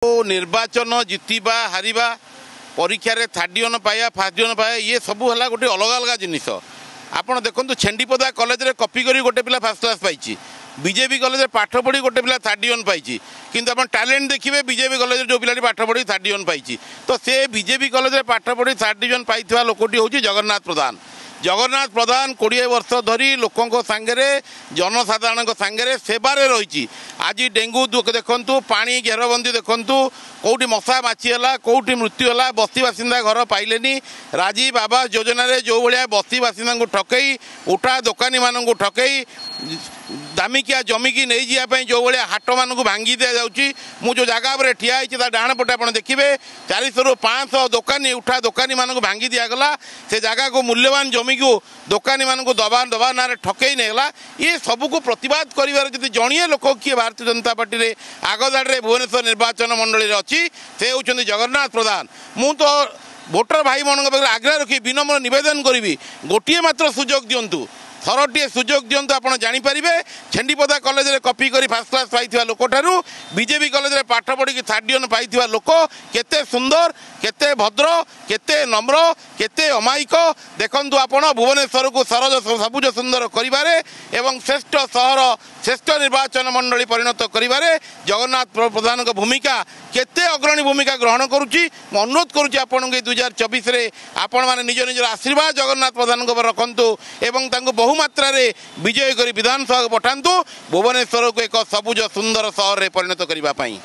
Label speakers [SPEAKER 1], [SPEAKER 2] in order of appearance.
[SPEAKER 1] निर्वाचन जितवा हारिबा परीक्षा रे थर्ड डिविजन पाया फर्स्ट डिविजन पाया ये सब है गोटे अलग अलग जिनिस। आपड़ देखो छेंडीपदा कॉलेज रे कॉपी करी गोटे पिला फर्स्ट क्लास पाई, बीजेपी कॉलेज पाठ पढ़ी गोटे पिला थर्ड डिविजन पाई, किंतु आप टैलेंट देखिए बीजेपी कॉलेज जो पिला पाठ पढ़ी थर्ड डिविजन पाई, तो से बीजेपी कॉलेज पाठ पढ़ी थर्ड डिविजन पाई लोकटी हूँ जगन्नाथ प्रधान। जगन्नाथ प्रधान 20 वर्ष धरी लोकों सांगे जनसाधारण सांगे सेवारे रही। आज डेंगू देखु पानी घेरबंदी देखु कौटी मशा माछीला कौटी मृत्यु है, बस्ती बासिंदा घर पाइले। राजीव आवास योजना रे जो भाया बस्ती बासिंदा को ठकई उठा दोकानी मानू ठकई दामिकिया जमिकी नहीं जावाई जो भाया हाट मान भांगी दि जाऊँगी। मु जो जगह पर ठिया होता डाण पटे आप देखिए 400 ରୁ 500 दोकानी उठा दोकानी मान भांगी दिगला। से जगह को मूल्यवान जमी को दोकानी मान दबा दबा ना ठकई नेला। ये सबको प्रतिवाद कर जड़िए लोक किए भारतीय जनता पार्टी रे आगदाड़े भुवनेश्वर निर्वाचन मंडली अच्छी से होती जगन्नाथ प्रधान। मु तो भोटर भाई मान आग्रह रखी विनम्र निवेदन करी गोटे मात्र सुजोग दिंतु, थरटे सुजोग दिंतु। आप जानीपारे छेंडीपदा कॉलेज रे कॉपी करी फर्स्ट क्लास पाई लोक ठारू बीजेपी कॉलेज रे पाठ पढ़ी थर्ड डिविजन पाई लोक केते सुंदर केते भद्र केते नम्र केते अमायिक। देखंतु आपण भुवनेश्वर को सरज सबुज सुंदर करिबारे एवं श्रेष्ठ सहर श्रेष्ठ निर्वाचन मंडली परिणत करिबारे जगन्नाथ प्रधान भूमिका केते अग्रणी भूमिका ग्रहण करुच्ची। अनुरोध करुच्ची आपण 2024 रे आपण माने निज निज आशीर्वाद जगन्नाथ प्रधान को रखंतु एवं तांको बहुमात्रा रे विजय करी विधानसभा पठांतु भुवनेश्वर को एक सबुज सुंदर सहर रे परिणत करिबा पई।